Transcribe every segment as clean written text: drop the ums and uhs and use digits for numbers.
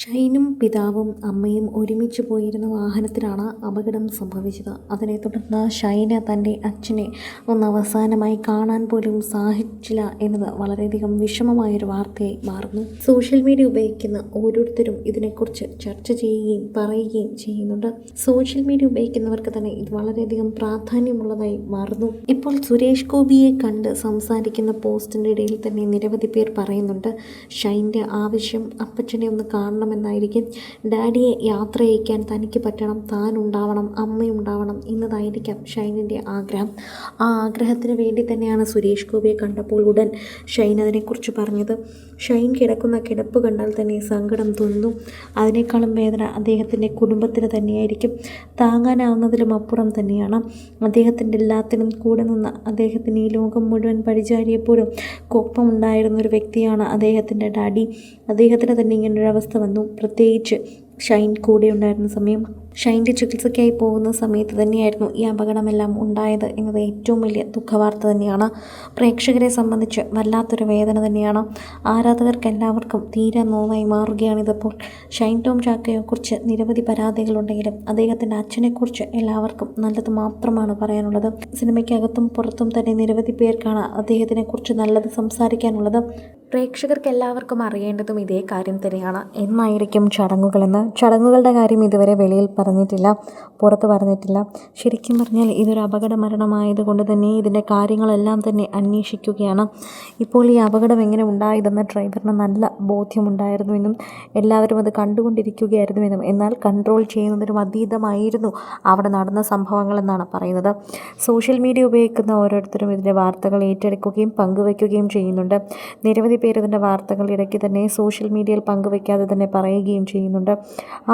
ഷൈനും പിതാവും അമ്മയും ഒരുമിച്ച് പോയിരുന്ന വാഹനത്തിലാണ് അപകടം സംഭവിച്ചത്. അതിനെ തുടർന്ന് ഷൈന് തൻ്റെ അച്ഛനെ ഒന്ന് അവസാനമായി കാണാൻ പോലും സാധിച്ചില്ല എന്നത് വളരെയധികം വിഷമമായൊരു വാർത്തയായി മാറുന്നു. സോഷ്യൽ മീഡിയ ഉപയോഗിക്കുന്ന ഓരോരുത്തരും ഇതിനെക്കുറിച്ച് ചർച്ച ചെയ്യുകയും പറയുകയും ചെയ്യുന്നുണ്ട്. സോഷ്യൽ മീഡിയ ഉപയോഗിക്കുന്നവർക്ക് തന്നെ ഇത് വളരെയധികം പ്രാധാന്യമുള്ളതായി മാറുന്നു. ഇപ്പോൾ സുരേഷ് ഗോപിയെ കണ്ട് സംസാരിക്കുന്ന പോസ്റ്റിൻ്റെ ഇടയിൽ തന്നെ നിരവധി പേർ പറയുന്നുണ്ട്, ഷൈൻ്റെ ആവശ്യം അപ്പച്ചനെ ഒന്ന് കാണണം എന്നായിരിക്കും. ഡാഡിയെ യാത്ര അയക്കാൻ തനിക്ക് പറ്റണം, താനുണ്ടാവണം, അമ്മയുണ്ടാവണം എന്നതായിരിക്കാം ഷൈനിൻ്റെ ആഗ്രഹം. ആ ആഗ്രഹത്തിന് വേണ്ടി തന്നെയാണ് സുരേഷ് ഗോപിയെ കണ്ടപ്പോൾ ഉടൻ ഷൈൻ അതിനെക്കുറിച്ച് പറഞ്ഞത്. ഷൈൻ കിടക്കുന്ന കിടപ്പ് കണ്ടാൽ തന്നെ സങ്കടം തോന്നുന്നു. അതിനേക്കാളും വേദന അദ്ദേഹത്തിൻ്റെ കുടുംബത്തിന് തന്നെയായിരിക്കും. താങ്ങാനാവുന്നതിലും അപ്പുറം തന്നെയാണ്. അദ്ദേഹത്തിൻ്റെ എല്ലാത്തിനും കൂടെ നിന്ന് അദ്ദേഹത്തിന് ഈ ലോകം മുഴുവൻ പരിചാരിയപ്പോഴും കൊപ്പമുണ്ടായിരുന്നൊരു വ്യക്തിയാണ് അദ്ദേഹത്തിൻ്റെ ഡാഡി. അദ്ദേഹത്തിന് തന്നെ ഇങ്ങനൊരവസ്ഥ വന്നു. പ്രത്യേകിച്ച് ഷൈൻ കൂടെ ഉണ്ടായിരുന്ന സമയം, ഷൈൻ്റെ ചികിത്സയ്ക്കായി പോകുന്ന സമയത്ത് തന്നെയായിരുന്നു ഈ അപകടമെല്ലാം ഉണ്ടായത് എന്നത് ഏറ്റവും വലിയ ദുഃഖവാർത്ത തന്നെയാണ്. പ്രേക്ഷകരെ സംബന്ധിച്ച് വല്ലാത്തൊരു വേദന തന്നെയാണ്. ആരാധകർക്ക് എല്ലാവർക്കും തീരെ നോവായി മാറുകയാണിതിപ്പോൾ. ഷൈൻ ടോം ചാക്കോയെക്കുറിച്ച് നിരവധി പരാതികളുണ്ടെങ്കിലും അദ്ദേഹത്തിൻ്റെ അച്ഛനെക്കുറിച്ച് എല്ലാവർക്കും നല്ലത് മാത്രമാണ് പറയാനുള്ളത്. സിനിമയ്ക്കകത്തും പുറത്തും തന്നെ നിരവധി പേർക്കാണ് അദ്ദേഹത്തിനെക്കുറിച്ച് നല്ലത് സംസാരിക്കാനുള്ളത്. പ്രേക്ഷകർക്ക് എല്ലാവർക്കും അറിയേണ്ടതും ഇതേ കാര്യം തന്നെയാണ്. എന്നായിരിക്കും ചടങ്ങുകളെന്ന്. ചടങ്ങുകളുടെ കാര്യം ഇതുവരെ വെളിയിൽ പറഞ്ഞിട്ടില്ല, പുറത്ത് പറഞ്ഞിട്ടില്ല. ശരിക്കും പറഞ്ഞാൽ ഇതൊരു അപകട മരണമായതുകൊണ്ട് തന്നെ ഇതിൻ്റെ കാര്യങ്ങളെല്ലാം തന്നെ അന്വേഷിക്കുകയാണ്. ഇപ്പോൾ ഈ അപകടം എങ്ങനെ ഉണ്ടായതെന്ന് ഡ്രൈവറിന് നല്ല ബോധ്യമുണ്ടായിരുന്നുവെന്നും എല്ലാവരും അത് കണ്ടുകൊണ്ടിരിക്കുകയായിരുന്നുവെന്നും എന്നാൽ കൺട്രോൾ ചെയ്യുന്നതിനും അതീതമായിരുന്നു അവിടെ നടന്ന സംഭവങ്ങളെന്നാണ് പറയുന്നത്. സോഷ്യൽ മീഡിയ ഉപയോഗിക്കുന്ന ഓരോരുത്തരും ഇതിൻ്റെ വാർത്തകൾ ഏറ്റെടുക്കുകയും പങ്കുവയ്ക്കുകയും ചെയ്യുന്നുണ്ട്. നിരവധി പേർ ഇതിൻ്റെ വാർത്തകൾ ഇടയ്ക്ക് തന്നെ സോഷ്യൽ മീഡിയയിൽ പങ്കുവയ്ക്കാതെ തന്നെ പറയുകയും ചെയ്യുന്നുണ്ട്.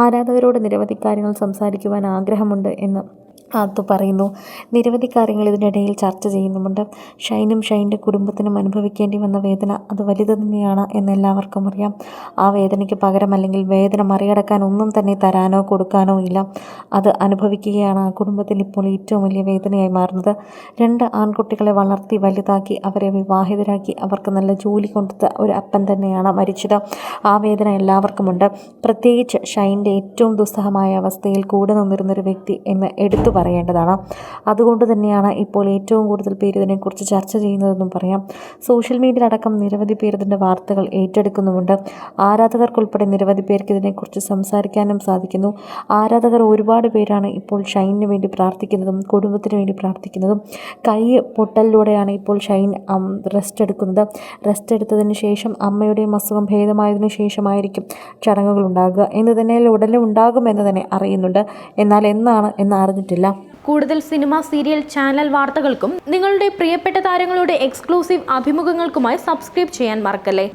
ആരാധകരോട് നിരവധി കാര്യങ്ങൾ സംസാരിക്കുവാൻ ആഗ്രഹമുണ്ട് എന്ന് അത് പറയുന്നു. നിരവധി കാര്യങ്ങൾ ഇതിനിടയിൽ ചർച്ച ചെയ്യുന്നുമുണ്ട്. ഷൈനും ഷൈൻ്റെ കുടുംബത്തിനും അനുഭവിക്കേണ്ടി വന്ന വേദന അത് വലുത് തന്നെയാണ് എന്നെല്ലാവർക്കും അറിയാം. ആ വേദനയ്ക്ക് പകരം അല്ലെങ്കിൽ വേദന മറികടക്കാൻ ഒന്നും തന്നെ തരാനോ കൊടുക്കാനോ ഇല്ല. അത് അനുഭവിക്കുകയാണ് ആ കുടുംബത്തിൽ ഇപ്പോൾ ഏറ്റവും വലിയ വേദനയായി മാറുന്നത്. 2 ആൺകുട്ടികളെ വളർത്തി വലുതാക്കി അവരെ വിവാഹിതരാക്കി അവർക്ക് നല്ല ജോലി കൊടുത്ത ഒരു അപ്പൻ തന്നെയാണ് മരിച്ചത്. ആ വേദന എല്ലാവർക്കുമുണ്ട്. പ്രത്യേകിച്ച് ഷൈൻ്റെ ഏറ്റവും ദുസ്സഹമായ അവസ്ഥയിൽ കൂടെ നിന്നിരുന്നൊരു വ്യക്തി എന്ന് എടുത്തു പറയേണ്ടതാണ്. അതുകൊണ്ട് തന്നെയാണ് ഇപ്പോൾ ഏറ്റവും കൂടുതൽ പേര് ഇതിനെക്കുറിച്ച് ചർച്ച ചെയ്യുന്നതെന്നും പറയാം. സോഷ്യൽ മീഡിയയിലടക്കം നിരവധി പേർ ഇതിൻ്റെ വാർത്തകൾ ഏറ്റെടുക്കുന്നുമുണ്ട്. ആരാധകർക്കുൾപ്പെടെ നിരവധി പേർക്ക് ഇതിനെക്കുറിച്ച് സംസാരിക്കാനും സാധിക്കുന്നു. ആരാധകർ ഒരുപാട് പേരാണ് ഇപ്പോൾ ഷൈനിന് വേണ്ടി പ്രാർത്ഥിക്കുന്നതും കുടുംബത്തിന് വേണ്ടി പ്രാർത്ഥിക്കുന്നതും. കൈ പൊട്ടലിലൂടെയാണ് ഇപ്പോൾ ഷൈൻ റെസ്റ്റ് എടുക്കുന്നത്. റെസ്റ്റ് എടുത്തതിന് ശേഷം അമ്മയുടെയും അസുഖം ഭേദമായതിനു ശേഷമായിരിക്കും ചടങ്ങുകൾ ഉണ്ടാകുക എന്ന് തന്നെ ഉടനെ ഉണ്ടാകുമെന്ന് തന്നെ അറിയുന്നുണ്ട്. എന്നാൽ എന്നാണ് എന്ന് അറിഞ്ഞിട്ടില്ല. കൂടുതൽ സിനിമ, സീരിയൽ, ചാനൽ വാർത്തകൾക്കും നിങ്ങളുടെ പ്രിയപ്പെട്ട താരങ്ങളുടെ എക്സ്ക്ലൂസീവ് അഭിമുഖങ്ങൾക്കുമായി സബ്സ്ക്രൈബ് ചെയ്യാൻ മറക്കല്ലേ.